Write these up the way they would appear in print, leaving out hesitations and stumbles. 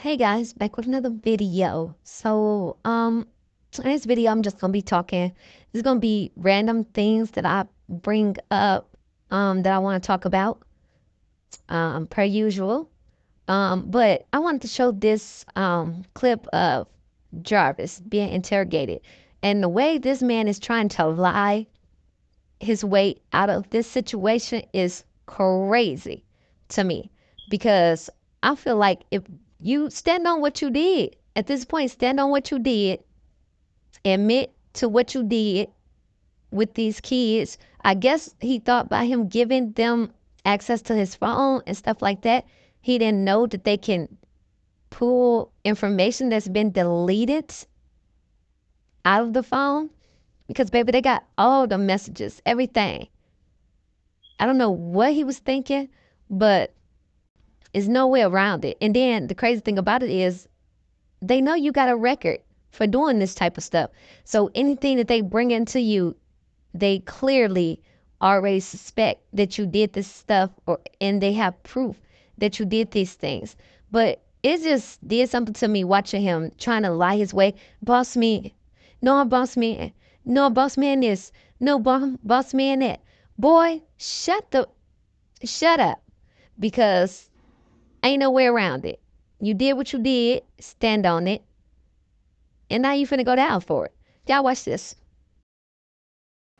Hey guys, back with another video. Today's video I'm just gonna be talking. This is gonna be random things that I bring up, that I want to talk about, per usual. But I wanted to show this clip of Jarvis being interrogated, and the way this man is trying to lie his way out of this situation is crazy to me because I feel like if you stand on what you did at this point, stand on what you did, admit to what you did with these kids. I guess he thought by him giving them access to his phone and stuff like that, he didn't know that they can pull information that's been deleted out of the phone because, baby, they got all the messages, everything. I don't know what he was thinking, but there's no way around it. And then the crazy thing about it is they know you got a record for doing this type of stuff. So anything that they bring into you, they clearly already suspect that you did this stuff, and they have proof that you did these things. But it just did something to me watching him trying to lie his way. Boss me. No, I'm boss man. No, boss man this. No, boss man that. Boy, shut up, because ain't no way around it. You did what you did, stand on it, and now you finna go down for it. Y'all watch this.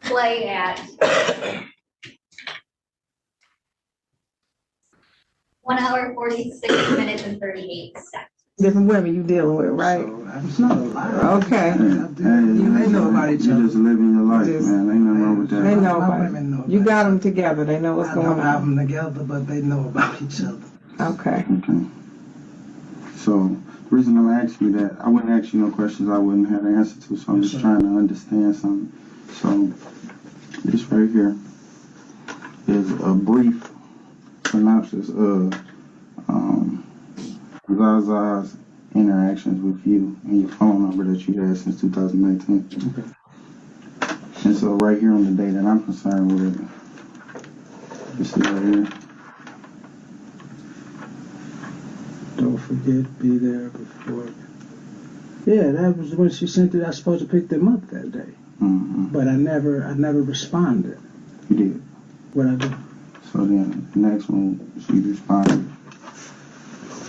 Play at 1 hour, 46 minutes, and 38 seconds. Different women you dealing with, right? So, it's not a lie. Okay. They know about each other. You just living your life, Just- man. Ain't nothing wrong with that. They know My about women know it. You about got it. them together. They know what's I going don't have on. them together, but they know about each other. Okay. Okay. So the reason I'm asking you that, I wouldn't ask you no questions I wouldn't have the answer to. So I'm just trying to understand something. So this right here is a brief synopsis of Zaza's interactions with you and your phone number that you had since 2019. Okay. And so right here on the day that I'm concerned with it, you see right here. Don't forget, be there before. Yeah, that was when she sent it. I was supposed to pick them up that day, Mm-hmm. but I never responded. You did. What I do? So then the next one, she responded,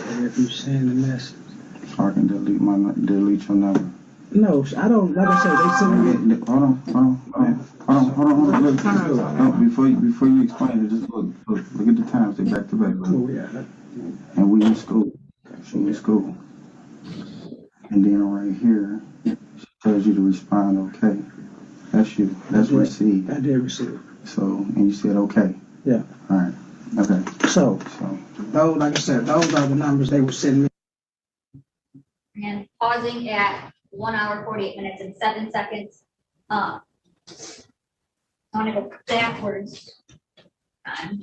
And if you send a message. so I can delete your number. No, I don't. Like I said, they sent me. Hold on. Look, no, before you explain it, just look at the times. They back to back. Oh yeah. And we in school. She in school. And then right here, she tells you to respond, okay. That's you. That's Yeah. received. I did receive. So, and you said okay. Yeah. All right. Okay. So So, those, like I said, those are the numbers they were sending me. And pausing at 1 hour, 48 minutes, and 7 seconds. I want to go backwards. Time.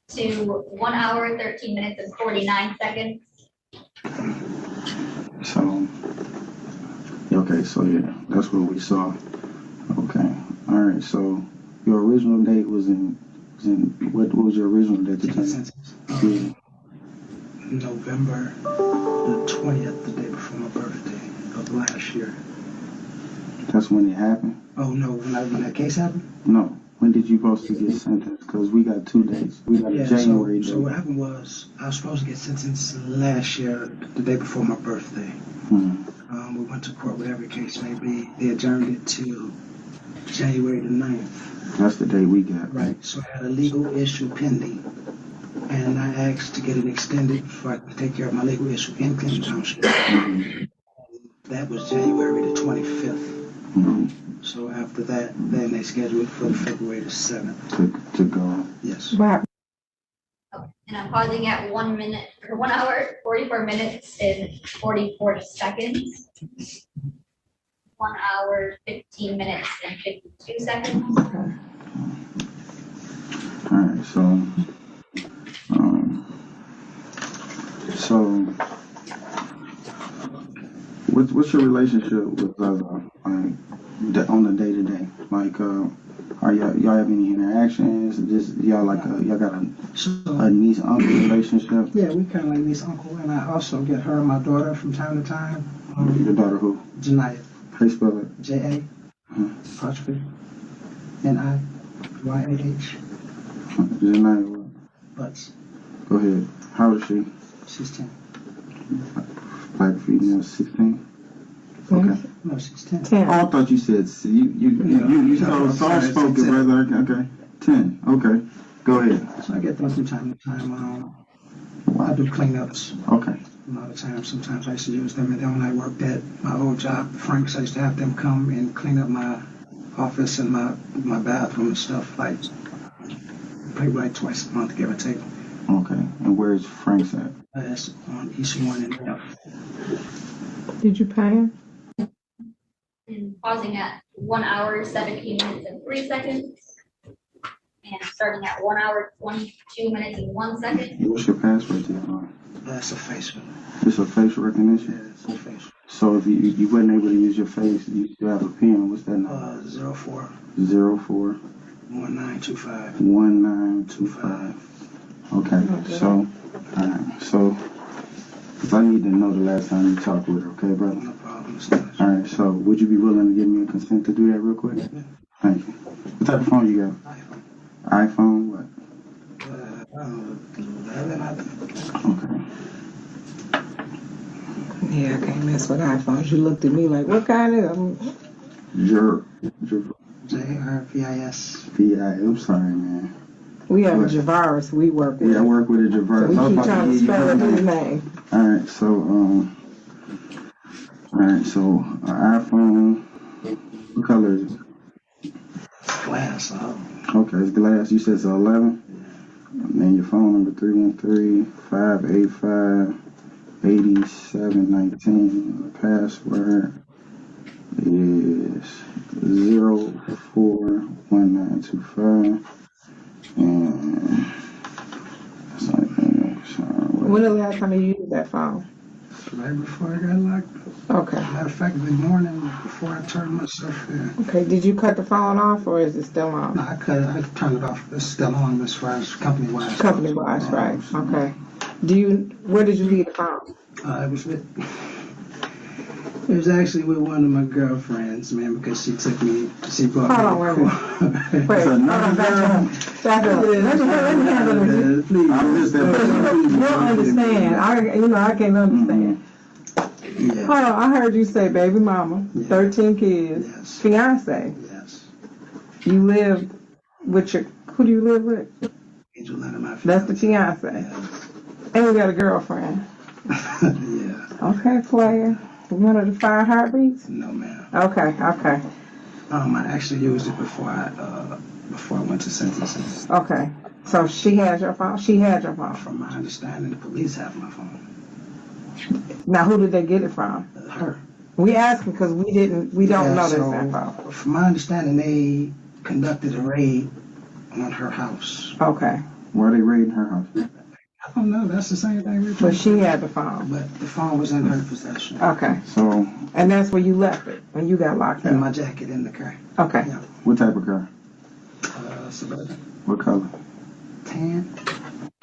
To 1 hour, 13 minutes, and 49 seconds. so, okay, so yeah, that's what we saw. Okay. All right. So your original date was in what was your original date? The time? Since Yeah. November the 20th, the day before my birthday of last year. That's when it happened. Oh no, when that case happened? No. When did you supposed to get sentenced? Because we got 2 dates. We got a January so date. what happened was I was supposed to get sentenced last year, the day before my birthday. We went to court, whatever the case may be. They adjourned it to January the 9th. That's the day we got. Right. So I had a legal issue pending, and I asked to get it extended so I could take care of my legal issue in Clinton Township. Mhm. That was January the 25th. Mhm. So after that, then they scheduled it for February the 7th. To go. Yes. Wow. And I'm pausing at 1 minute, or 1 hour, 44 minutes, and 44 seconds. 1 hour, 15 minutes and 52 seconds. Okay. All right, so what's your relationship with Zaza, like, on the day to day? Like, are y'all have any interactions? Just y'all y'all got a niece uncle relationship? Yeah, we kind of like niece uncle, and I also get her and my daughter from time to time. Your daughter who? Janiyah, How you spell it? J-A, apostrophe, N-I-Y-A-H, Janiyah what? Butts. Go ahead. How old is she? She's 10. Black female, 16. Okay. No, she's 10. 10. Oh, I thought you said you so soft spoken, brother. Okay, 10. Okay, go ahead. So I get them from time to time. I do cleanups. Okay. A lot of times, sometimes I used to use them. And then when I worked at my old job, Frank's, I used to have them come and clean up my office and my bathroom and stuff, like probably like twice a month, give or take. Okay. And where's Frank's at? That's on East 1 and F. Did you pay him? And pausing at 1 hour, 17 minutes and 3 seconds. And starting at 1 hour, 22 minutes and 1 second. What's your password to your phone? That's a face one. It's a facial recognition. Yeah, it's a face. So if you wasn't able to use your face, you still have a pen. What's that number? 04 04 1925. 1925. Okay. So, alright. So, cause I need to know the last time you talked with her. Okay, brother. No problem. It's not- All right. So, would you be willing to give me a consent to do that real quick? Yeah. Thank you. What type of phone you got? iPhone? What? I don't know, 11, I think. Okay. Yeah, I can't mess with iPhones. You looked at me like, what kind of? J-R-V-I-S. I'm sorry, man. We have a What? Javaris we work with. Yeah, I work with a So Javar. we keep trying to spell out his name. Alright, so, iPhone, what color is it? Glass. Okay, it's glass. You said it's 11? And then your phone number 313-585-8719. The password is 041925. And that's not When the last time you used that phone? Right before I got locked up. Okay. Matter of fact, the morning before I turned myself in. Okay, did you cut the phone off or is it still on? No, I turned it off. It's still on as far as company-wise. Company-wise, right, okay. Where did you leave the phone? It was actually with one of my girlfriends, man, because she brought Hold on, wait a minute. Wait, hold on, back up. Let me handle this. Please. You don't understand, I can't understand. Yeah. Hold on, I heard you say baby mama, Yeah. 13 kids, Yes. fiance. Yes. You live with who do you live with? Angel Leonard, my That's the fiance. Yes. And we got a girlfriend. Yeah. Okay, player. One of the 5 heartbeats? No, ma'am. Okay. I actually used it before I went to sentencing. Okay. So she has your phone? She had your phone. From my understanding, the police have my phone. Now who did they get it from? Her. We asked because we don't know this so, info. From my understanding, they conducted a raid on her house. Okay. Why are they raiding her house? I don't know. That's the same thing we're But she had the phone. But the phone was in her possession. Okay. So, And that's where you left it when you got locked And up. my jacket in the car. Okay. Yeah. what type of car? Suburban. What color? Tan.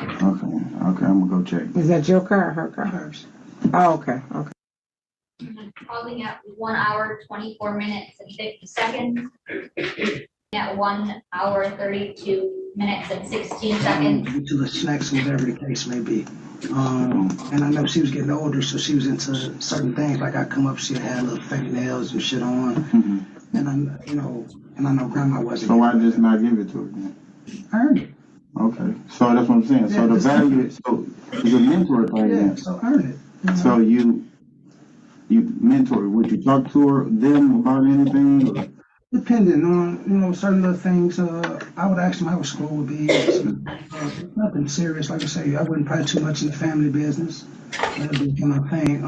Okay, I'm gonna go check. Is that your car or her car? Hers. Oh, okay. And pausing at 1 hour, 24 minutes and 50 seconds. At 1 hour, 32 minutes and 16 seconds. To the snacks, whatever the case may be. And I know she was getting older, so she was into certain things. Like I come up, she had little fingernails and shit on. Mm-hmm. And I know grandma wasn't. So why just not give it to her then? Earn it. Okay, so that's what I'm saying. So Yeah, the just- value is, so it's a mentor thing Yeah, then. so earn it. So you mentor, would you talk to them about anything? Or? Depending on, certain little things, I would ask them how school would be. Nothing serious, like I say, I wouldn't pry too much in the family business. That'd be my thing.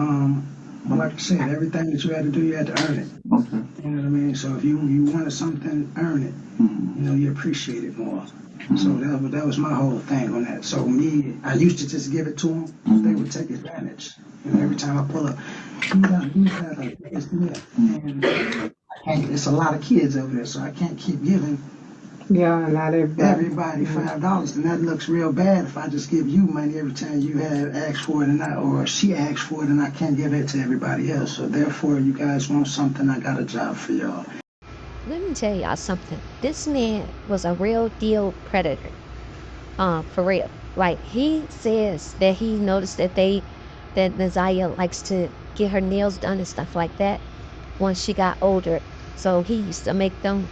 But like I said, everything that you had to do, you had to earn it. Okay. You know what I mean? So if you wanted something, earn it. Mm-hmm. You know, you appreciate it more. So that was my whole thing on that. So me, I used to just give it to them. They would take advantage. You know, every time I pull up, do that, like this, do that. And it's a lot of kids over there, so I can't keep giving Yeah, not everybody $5, and that looks real bad if I just give you money every time you have asked for it or she asks for it and I can't give it to everybody else. So therefore, you guys want something, I got a job for y'all. Let me tell y'all something. This man was a real deal predator. For real. Like, he says that he noticed that Naziah likes to get her nails done and stuff like that once she got older. So he used to make them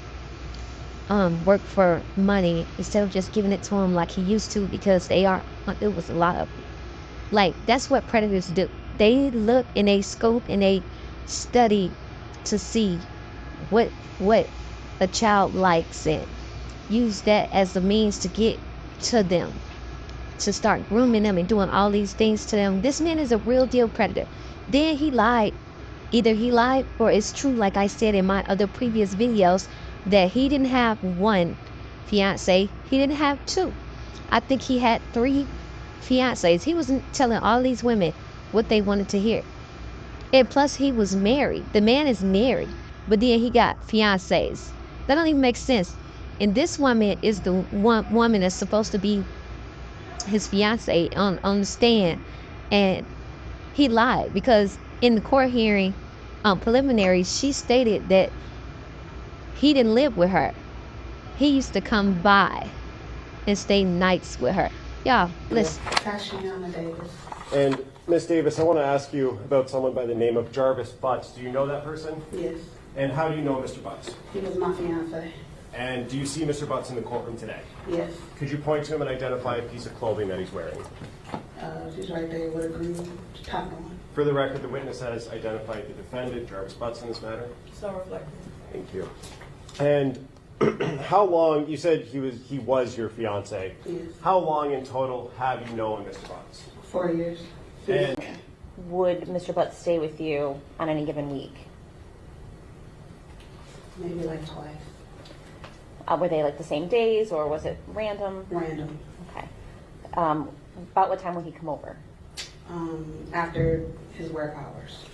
work for money instead of just giving it to him like he used to, because it was a lot of, like, that's what predators do. They look and they scope and they study to see what a child likes and use that as the means to get to them, to start grooming them and doing all these things to them. This man is a real deal predator. Then he lied. Either he lied or it's true, like I said in my other previous videos, that he didn't have one fiance, he didn't have two. I think he had 3 fiancés. He wasn't telling all these women what they wanted to hear. And plus, he was married. The man is married, but then he got fiancés. That don't even make sense. And this woman is the one woman that's supposed to be his fiance on the stand, and he lied because in the court hearing, preliminary, she stated that he didn't live with her. He used to come by and stay nights with her. Y'all, listen. Tashiana Davis. And Miss Davis, I want to ask you about someone by the name of Jarvis Butts. Do you know that person? Yes. And how do you know Mr. Butts? He was my fiance. And do you see Mr. Butts in the courtroom today? Yes. Could you point to him and identify a piece of clothing that he's wearing? She's right there with a green top on. For the record, the witness has identified the defendant, Jarvis Butts, in this matter. So reflective. Thank you. And how long, you said he was your fiance. Yes. How long in total have you known Mr. Butts? 4 years. And Would Mr. Butts stay with you on any given week? Maybe like twice. Were they like the same days, or was it random? Random. Okay. About what time would he come over? After his work hours.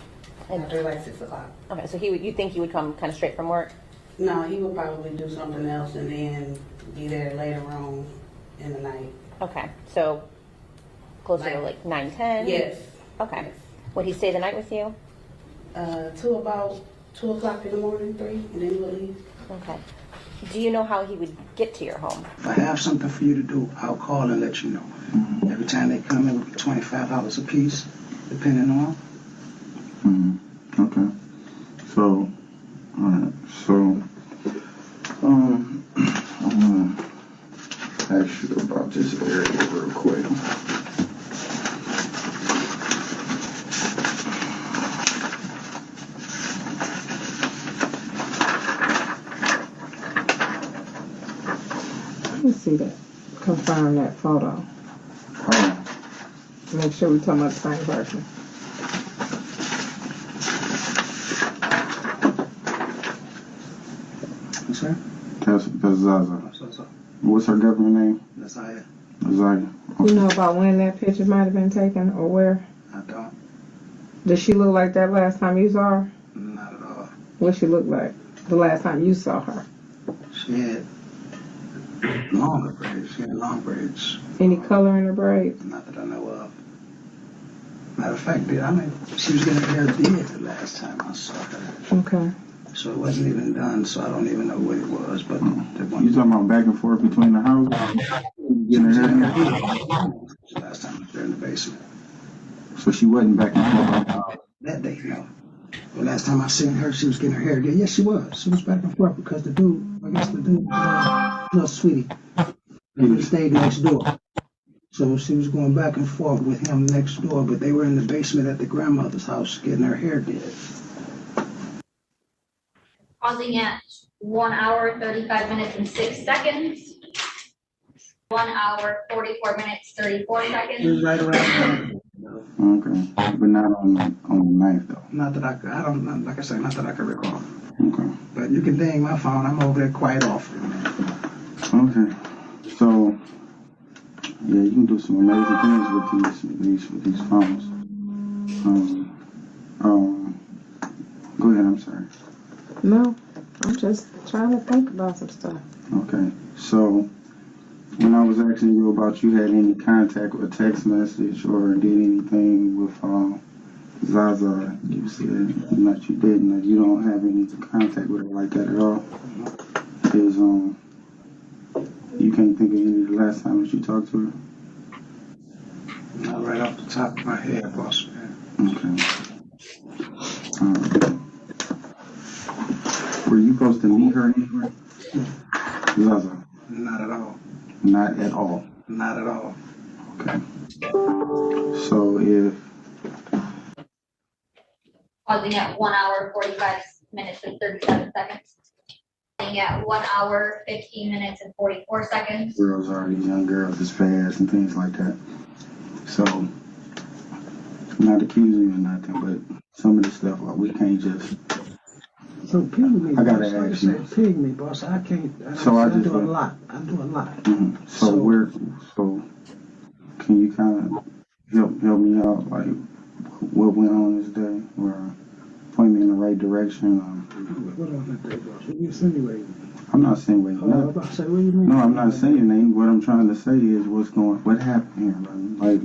And- After like 6 o'clock. Okay, so you think he would come kind of straight from work? No, he would probably do something else and then be there later on in the night. Okay, so closer to like 9, 10? Yes. Okay. Would he stay the night with you? Till about 2 o'clock in the morning, 3, and then he would leave. Okay. Do you know how he would get to your home? If I have something for you to do, I'll call and let you know. Every time they come, it would be $25 a piece, depending on. Okay. So, alright, so, I'm gonna ask you about this area real quick. Let me see that. Confirm that photo. Make sure we're talking about the same person. Yes, sir? That's Zaza. So, What's her government name? Naziah, Zaza. You know about when that picture might have been taken or where? I don't. Does she look like that last time you saw her? Not at all. What she look like the last time you saw her? She had longer braids. She had long braids. Any color in her braids? Not that I know of. Matter of fact, she was getting her hair did the last time I saw her. Okay. So it wasn't even done, so I don't even know what it was. But You talking about back and forth between the houses? Getting her hair? last time I was there in the basement. So she wasn't back and forth. That day, no. The last time I seen her, she was getting her hair did. Yes, she was. She was back and forth because the dude, little sweetie, he stayed next door. So she was going back and forth with him next door, but they were in the basement at the grandmother's house getting her hair did. Pausing at 1 hour, 35 minutes and 6 seconds. 1 hour, 44 minutes, 34 It was seconds. right around Okay, but not on the ninth though. Not that I don't, like I say, not that I can recall. Okay. But you can ding my phone, I'm over there quite often. Okay. So yeah, you can do some amazing things with these phones. Go ahead. I'm sorry. No, I'm just trying to think about some stuff. Okay. So when I was asking you about you had any contact or text message or did anything with Zaza, you said that you didn't, that you don't have any contact with her like that at all. Is you can't think of any of the last time that you talked to her? Not right off the top of my head, boss man. Okay. Were you supposed to meet her anywhere? Zaza? Not at all. Not at all. Not at all. Okay. So if Pausing at 1 hour, 45 minutes and 37 seconds. Playing at 1 hour, 15 minutes and 44 seconds. girls are these young girls that's fast and things like that. So I'm not accusing you of nothing, but some of the stuff like we can't just. So pig me, I gotta boss. Like I ask you. said, pig me, boss. I can't. So I do a lot. I do a lot. Mm-hmm. So can you kind of help me out, like what went on this day, or point me in the right direction? What on that day, boss? What you insinuating? I'm not saying wait. Oh, I was about to say, what do you mean? No, I'm not saying anything. What I'm trying to say is what happened here, brother. Like,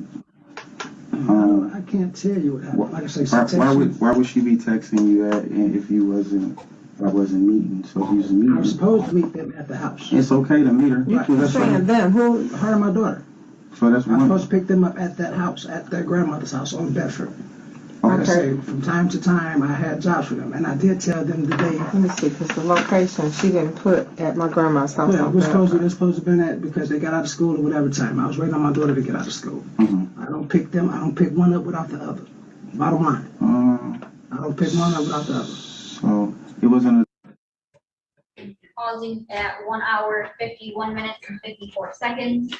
I can't tell you what happened. Like I say, why would she be texting you at if you wasn't? I wasn't meeting, so if you was meeting. I was supposed to meet them at the house. It's okay to meet her. Right. You're saying them, who? Her and my daughter. So that's I'm one. supposed to pick them up at that house, at their grandmother's house on Bedford. Like I say, from time to time, I had jobs for them, and I did tell them the day. Let me see, because the location she didn't put at my grandma's house. Yeah, they're supposed to have been at because they got out of school or whatever time. I was waiting on my daughter to get out of school. Mm-hmm. I don't pick one up without the other. Bottom line. I don't pick one up without the other. So it wasn't Pausing at 1 hour, 51 minutes and 54 seconds.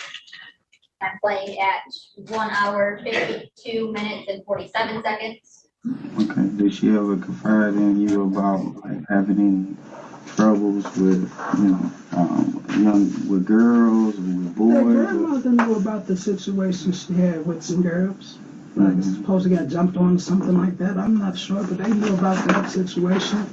I'm playing at 1 hour, 52 minutes and 47 seconds. okay. Did she ever confide in you about like having any troubles with with girls or with boys? The grandmother knew about the situation she had with some girls. Like, supposed to got jumped on or something like that. I'm not sure, but they knew about that situation.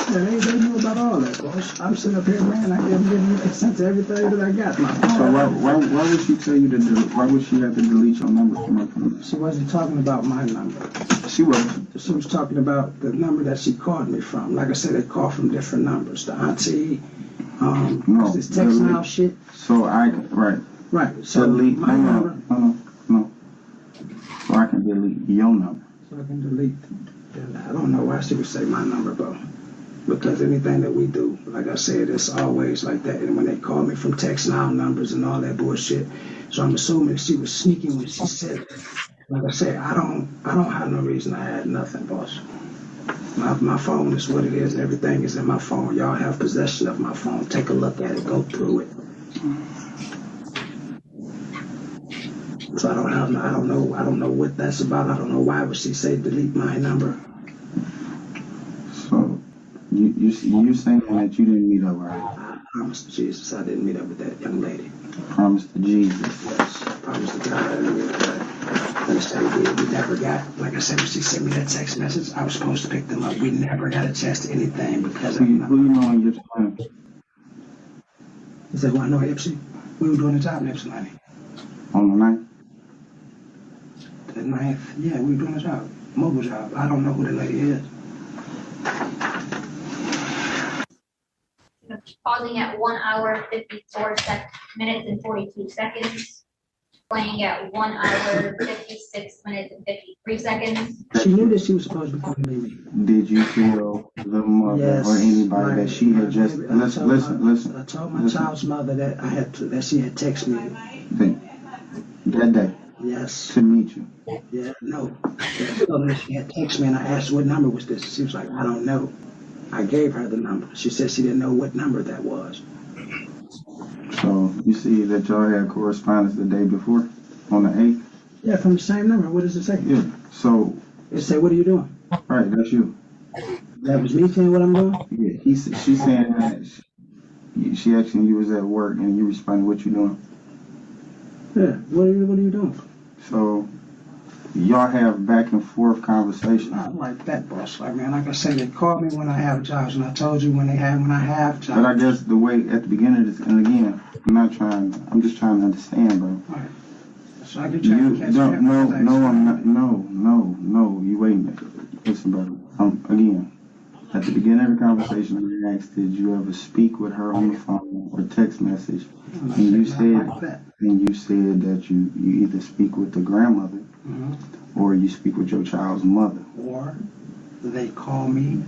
Yeah, they knew about all that, boss. I'm sitting up here, man. I'm giving you consent to everything that I got. My phone. So why would she tell you why would she have to delete your number from her phone? She wasn't talking about my number. She wasn't. She was talking about the number that she called me from. Like I said, they call from different numbers. The auntie, No, this text now shit. So right. So delete my number. No. So I can delete your number. So I can delete. And I don't know why she would say my number, though. Because anything that we do, like I said, it's always like that. And when they call me from text now numbers and all that bullshit, so I'm assuming she was sneaking when she said it. Like I said, I don't have no reason to hide nothing, boss. My phone is what it is, and everything is in my phone. Y'all have possession of my phone. Take a look at it, go through it. So I don't know what that's about. I don't know why would she say delete my number. So you saying that you didn't meet up, right? I promise to Jesus I didn't meet up with that young lady. Promise to Jesus. Yes, I promise to God I didn't meet up with that. They said we never got, like I said, when she sent me that text message, I was supposed to pick them up. We never got a chance to anything because Who you know in Ypsilanti? He said, well, I know Ipsy. We were doing a job in Ypsilanti. On the 9th? The 9th, yeah, we were doing a job. Mobile job. I don't know who the lady is. Pausing at 1 hour, 54 minutes and 42 seconds. Playing at 1 hour, 56 minutes and 53 seconds. She knew that she was supposed to be calling me. Did you tell the mother or anybody that she had just listen? I told my child's mother that that she had texted me. That day. Yes. To meet you. Yeah, no. I told her she had texted me and I asked what number was this. She was like, I don't know. I gave her the number. She said she didn't know what number that was. So you see that y'all had correspondence the day before, on the 8th? Yeah, from the same number. What does it say? Yeah. So, It say, what are you doing? right, that's you. That was me saying what I'm doing? Yeah, she's saying that she asking you was at work and you responded, what you doing? Yeah, what are you doing? So, y'all have back and forth conversations. Not like that, boss. Like, man, like I said, they call me when I have jobs, and I told you when I have jobs. But I guess the way at the beginning of this, and again, I'm just trying to understand, bro. Right. So I can try to catch No, me up. no, you wait a minute. Listen, brother. Again, at the beginning of the conversation, I asked, did you ever speak with her on the phone or text message? And you said that you either speak with the grandmother or you speak with your child's mother. Or they call me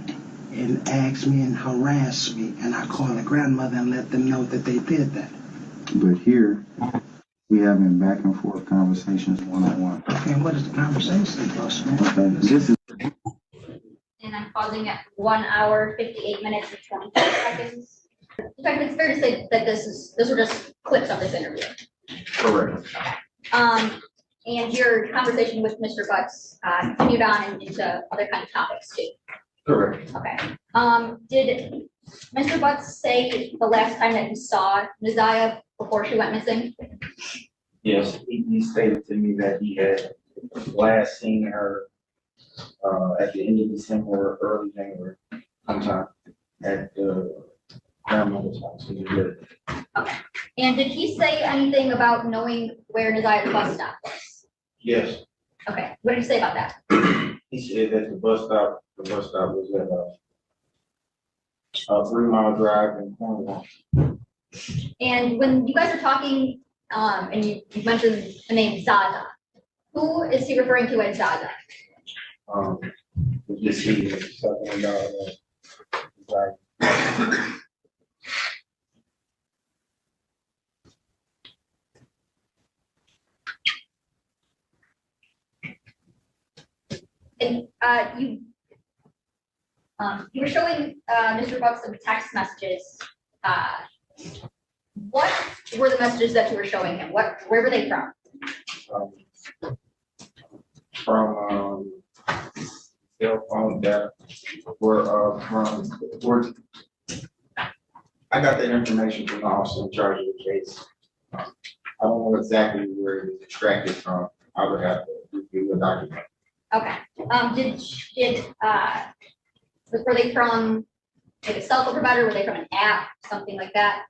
and ask me and harass me, and I call the grandmother and let them know that they did that. But here, we having back and forth conversations one-on-one. Okay, what is the conversation, boss, man? Okay, this is And I'm pausing at 1 hour, 58 minutes and 24 seconds. In fact, it's fair to say that those were just clips of this interview. correct. And your conversation with Mr. Butts continued on into other kind of topics too. Correct. Okay. Did Mr. Butts say the last time that he saw Naziah before she went missing? Yes, he stated to me that he had last seen her at the end of December, or early January, sometime at the grandmother's house. Okay. And did he say anything about knowing where Naziah's bus stop was? Yes, Okay. What did he say about that? he said that the bus stop was at a 3-mile drive in Cornwall. And when you guys are talking, and you mentioned the name Zaza, who is he referring to as Zaza? Just he was talking about And you were showing Mr. Buck some text messages. What were the messages that you were showing him? Where were they from? From cell phone that were from I got that information from the officer in charge of the case. I don't know exactly where it was extracted from. I would have to review the document. Okay. Were they from like a cell phone provider? Were they from an app, something like that?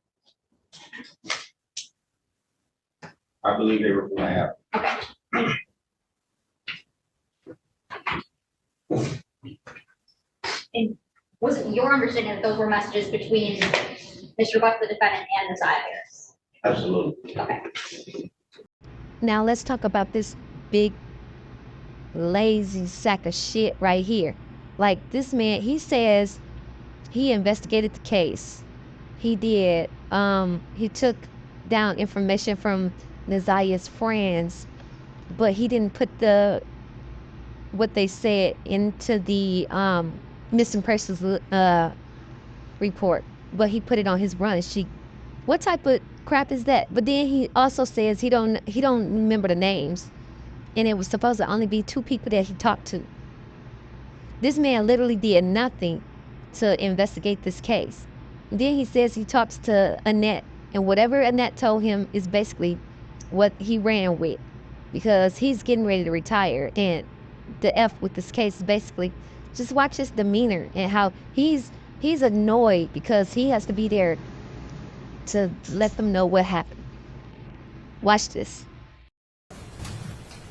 I believe they were from the app. Okay. And was it your understanding that those were messages between Mr. Buck, the defendant, and Naziah Harris? Absolutely. Okay. Now let's talk about this big lazy sack of shit right here. Like this man, he says he investigated the case. He did. He took down information from Naziah's friends, but he didn't put what they said into the missing persons report, but he put it on his run sheet. What type of crap is that? But then he also says he don't remember the names, and it was supposed to only be 2 people that he talked to. This man literally did nothing to investigate this case. Then he says he talks to Annette, and whatever Annette told him is basically what he ran with, because he's getting ready to retire. And the F with this case is basically just watch his demeanor and how he's annoyed because he has to be there to let them know what happened. Watch this.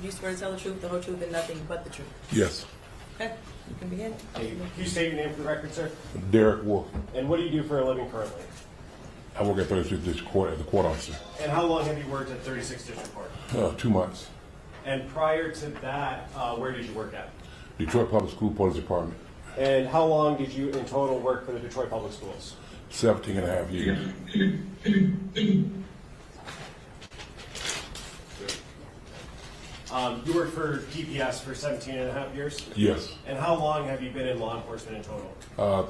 You swear to tell the truth, the whole truth, and nothing but the truth. Yes. Okay, you can begin. Hey, can you state your name for the record, sir? Derek Wolf. And what do you do for a living currently? I work at 36th District Court as a court officer. And how long have you worked at 36th District Court? 2 months. And prior to that, where did you work at? Detroit Public School Police Department. And how long did you in total work for the Detroit Public Schools? 17 and a half years. You worked for DPS for 17 and a half years? Yes. And how long have you been in law enforcement in total?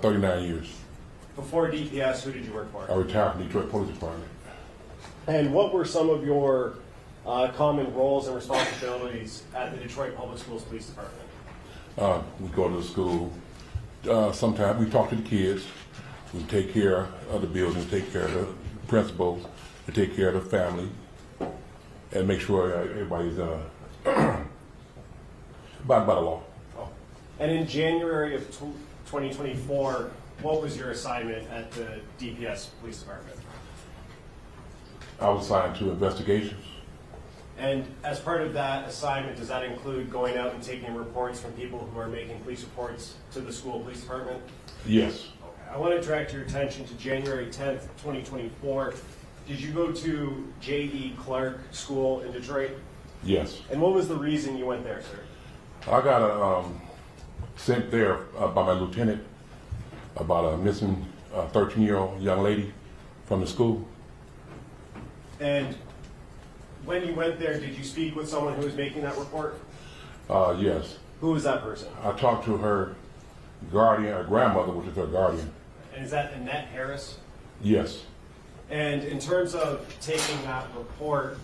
39 years. Before DPS, who did you work for? I retired from Detroit Police Department. And what were some of your common roles and responsibilities at the Detroit Public Schools Police Department? We go to the school. Sometimes we talk to the kids. We take care of the building, take care of the principals, we take care of the family, and make sure everybody's abiding by the law. Oh. And in January of 2024, what was your assignment at the DPS Police Department? I was assigned to investigations. And as part of that assignment, does that include going out and taking reports from people who are making police reports to the school police department? Yes. Okay. I want to direct your attention to January 10th, 2024. Did you go to J.E. Clark School in Detroit? Yes. And what was the reason you went there, sir? I got sent there by my lieutenant about a missing 13-year-old young lady from the school. And when you went there, did you speak with someone who was making that report? Yes. Who was that person? I talked to her guardian, her grandmother, which is her guardian. And is that Annette Harris? Yes. And in terms of taking that report,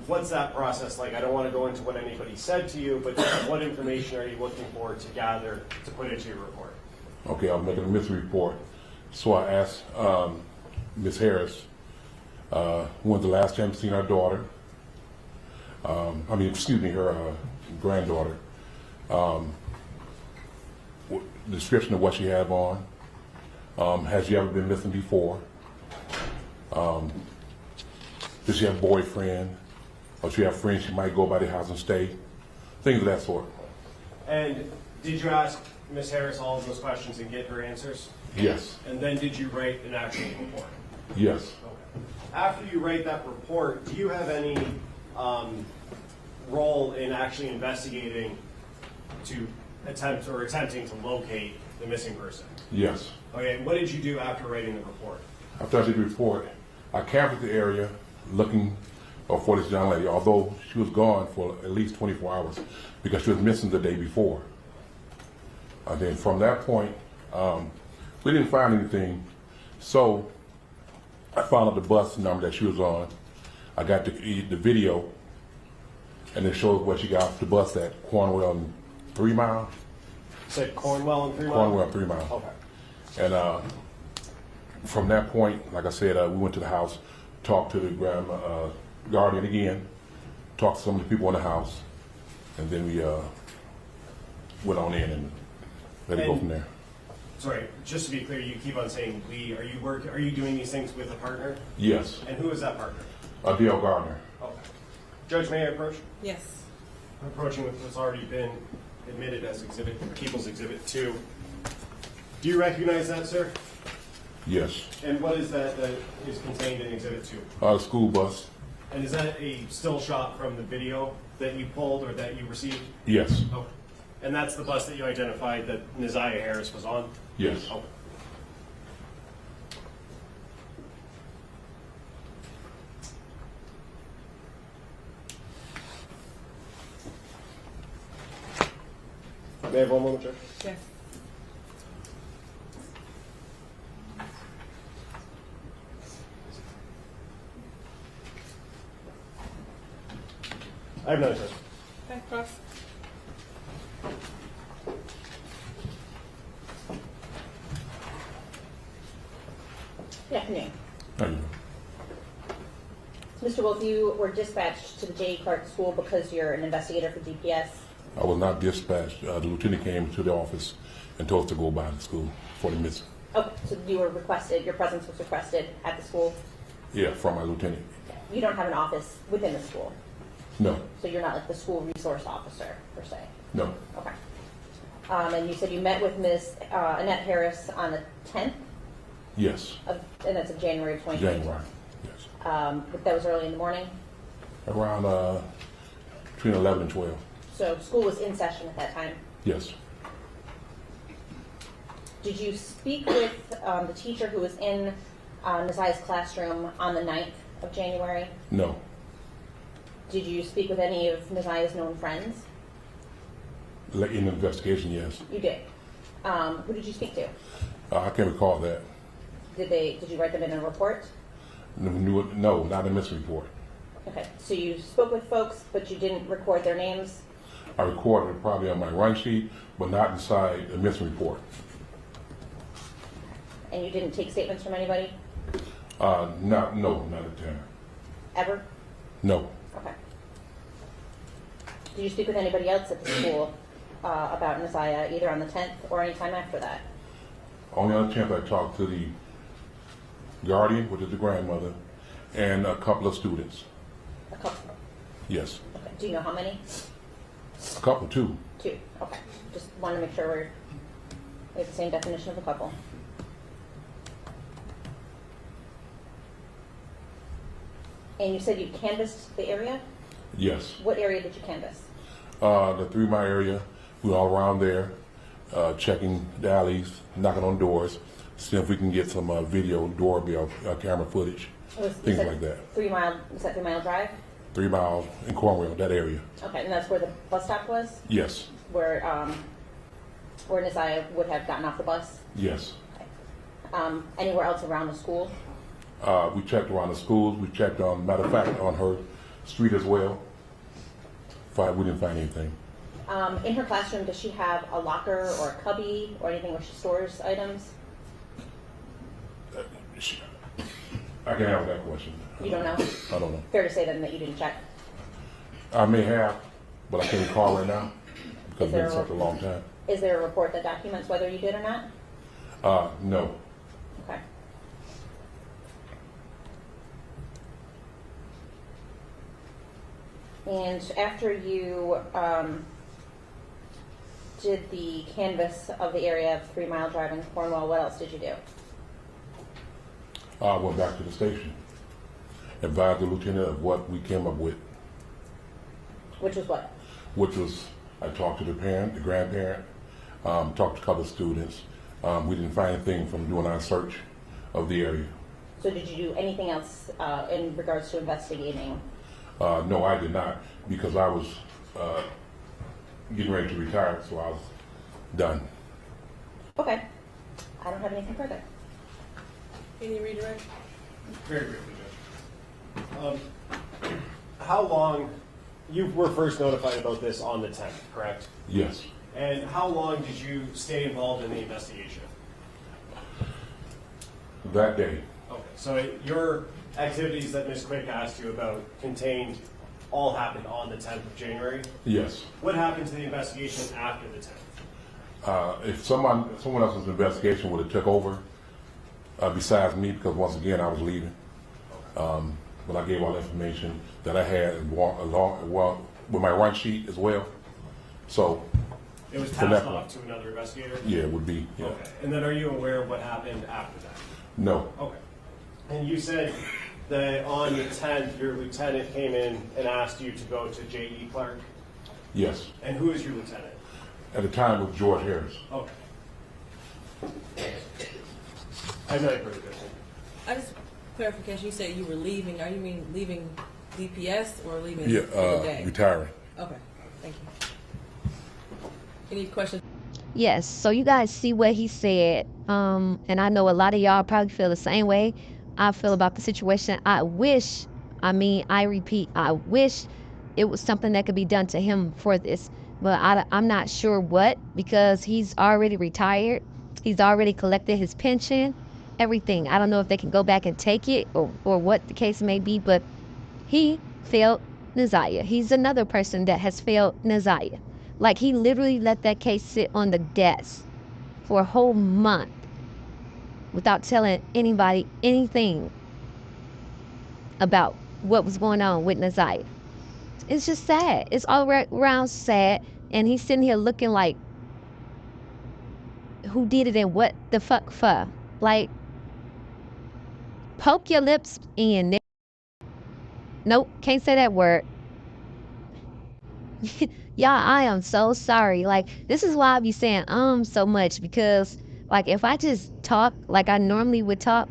what's that process like? I don't want to go into what anybody said to you, but what information are you looking for to gather to put into your report? Okay, I was making a missing report. So I asked Ms. Harris, when's the last time you seen her daughter? Her granddaughter. Description of what she had on. Has she ever been missing before? Does she have a boyfriend? Or she have friends she might go by the house and stay? Things of that sort. And did you ask Ms. Harris all of those questions and get her answers? Yes. And then did you write an actual report? Yes. Okay. After you write that report, do you have any role in actually investigating to attempting to locate the missing person? Yes. Okay, what did you do after writing the report? After I did the report, I canvassed the area looking for this young lady, although she was gone for at least 24 hours because she was missing the day before. And then from that point, we didn't find anything. So I found out the bus number that she was on. I got the video, and it shows where she got off the bus at Cornwell and 3 Mile. You said Cornwell and 3 Mile? Cornwell and 3 Mile. Okay. And from that point, like I said, we went to the house, talked to the guardian again, talked to some of the people in the house, and then we went on in and let it go from there. Sorry, just to be clear, you keep on saying we. Are you doing these things with a partner? Yes. And who is that partner? Dale Gardner. Okay. Judge, may I approach? Yes. I'm approaching with what's already been admitted as People's Exhibit 2. Do you recognize that, sir? Yes. And what is that is contained in Exhibit 2? A school bus. And is that a still shot from the video that you pulled or that you received? Yes. Okay. And that's the bus that you identified that Neziah Harris was on? Yes. Okay. May I have one moment, Judge? Yes. I have none, Judge. Okay, cross. Good afternoon. Thank you. Mr. Wolf, you were dispatched to the J.E. Clark School because you're an investigator for DPS. I was not dispatched. The lieutenant came to the office and told us to go by the school for the missing. Okay, so you were requested, your presence was requested at the school? Yeah, from my lieutenant. You don't have an office within the school? No. So you're not like the school resource officer, per se? No. Okay. And you said you met with Ms. Annette Harris on the 10th? Yes. And that's of January 2020? January, yes. But that was early in the morning? Around between 11 and 12. So school was in session at that time? Yes. Did you speak with the teacher who was in Neziah's classroom on the 9th of January? No. Did you speak with any of Neziah's known friends? In the investigation, yes. You did. Who did you speak to? I can't recall that. Did you write them in a report? No, not a missing report. Okay, so you spoke with folks, but you didn't record their names? I recorded it probably on my run sheet, but not inside the missing report. And you didn't take statements from anybody? No, not at the time. Ever? No. Okay. Did you speak with anybody else at the school about Nasiah, either on the 10th or any time after that? Only other chance I talked to the guardian, which is the grandmother, and a couple of students. A couple? Yes. Okay. Do you know how many? A couple, too. Two. Okay. Just wanted to make sure we have the same definition of a couple. And you said you canvassed the area? Yes. What area did you canvass? The 3 Mile area, we were all around there, checking the alleys, knocking on doors, seeing if we can get some video, doorbell, camera footage, things like that. 3 Mile, was that 3 Mile Drive? 3 Mile in Cornwall, that area. Okay, and that's where the bus stop was? Yes. Where Nasiah would have gotten off the bus? Yes. Anywhere else around the school? We checked around the schools. We checked on, matter of fact, on her street as well. We didn't find anything. In her classroom, does she have a locker or a cubby or anything where she stores items? I can answer that question. You don't know? I don't know. Fair to say then that you didn't check? I may have, but I can't recall right now because it's Is there been such a long time. Is there a report that documents whether you did or not? No. Okay. And after you did the canvass of the area of 3 Mile Drive in Cornwall, what else did you do? I went back to the station, advised the lieutenant of what we came up with. Which was what? Which was, I talked to the parent, the grandparent, talked to a couple of students. We didn't find anything from doing our search of the area. So did you do anything else in regards to investigating? No, I did not, because I was getting ready to retire, so I was done. Okay. I don't have anything further. Any redirect? Very briefly, Judge. How long, you were first notified about this on the 10th, correct? Yes. And how long did you stay involved in the investigation? That day. Okay, so your activities that Ms. Quick asked you about contained, all happened on the 10th of January? Yes. What happened to the investigation after the 10th? If someone else's investigation would have took over, besides me, because once again I was leaving, but I gave all the information that I had along with my run sheet as well. So it was passed off to another investigator? Yeah, it would be. Yeah. Okay. And then are you aware of what happened after that? No. Okay. And you said that on the 10th, your lieutenant came in and asked you to go to J.E. Clark? Yes. And who is your lieutenant? At the time it was George Harris. Okay. I know you've heard of it. I just clarification. You said you were leaving. Are you mean leaving DPS or leaving Yeah, the day? retiring. Okay. Thank you. Any questions? Yes, so you guys see what he said, and I know a lot of y'all probably feel the same way I feel about the situation. I repeat, I wish it was something that could be done to him for this, but I'm not sure what, because he's already retired. He's already collected his pension, everything. I don't know if they can go back and take it or what the case may be, but he failed Nasiah. He's another person that has failed Nasiah. Like, he literally let that case sit on the desk for a whole month without telling anybody anything about what was going on with Nasiah. It's just sad. It's all around sad. And he's sitting here looking like, who did it and what the fuck for? Like, poke your lips in. Nope, can't say that word. Y'all, I am so sorry. Like, this is why I be saying so much, because like, if I just talk like I normally would talk,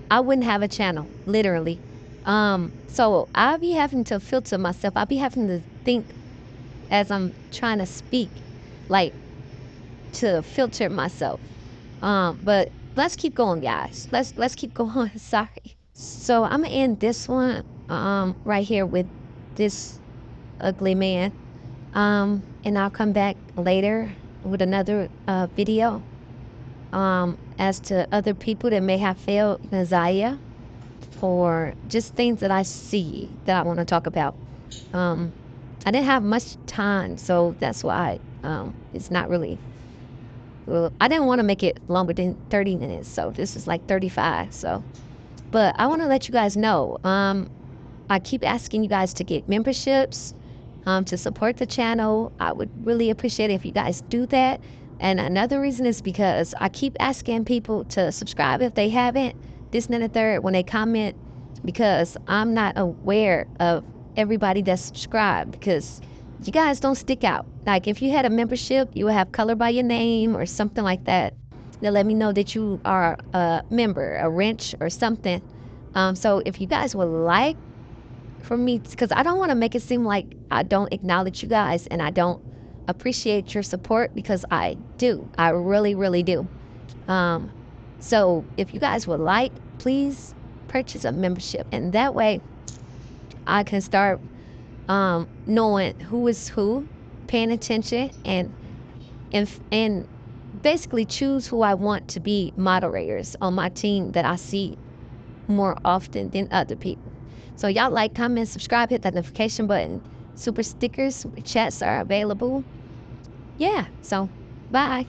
I wouldn't have a channel, literally. So I'll be having to filter myself. I'll be having to think as I'm trying to speak, like, to filter myself. But let's keep going, guys. Let's keep going. Sorry. So I'm gonna end this one right here with this ugly man. And I'll come back later with another video as to other people that may have failed Nasiah, for just things that I see that I want to talk about. I didn't have much time, so that's why it's not really. Well, I didn't want to make it longer than 30 minutes, so this is like 35. So, but I want to let you guys know. I keep asking you guys to get memberships to support the channel. I would really appreciate it if you guys do that. And another reason is because I keep asking people to subscribe if they haven't, this and the third, when they comment, because I'm not aware of everybody that's subscribed, because you guys don't stick out. Like if you had a membership, you would have color by your name or something like that. They'll let me know that you are a member, a wrench or something. So if you guys would like for me, because I don't want to make it seem like I don't acknowledge you guys and I don't appreciate your support, because I do. I really, really do. So if you guys would like, please purchase a membership, and that way I can start knowing who is who, paying attention, and basically choose who I want to be moderators on my team that I see more often than other people. So y'all like, comment, subscribe, hit that notification button. Super stickers, super chats are available. Yeah, so bye.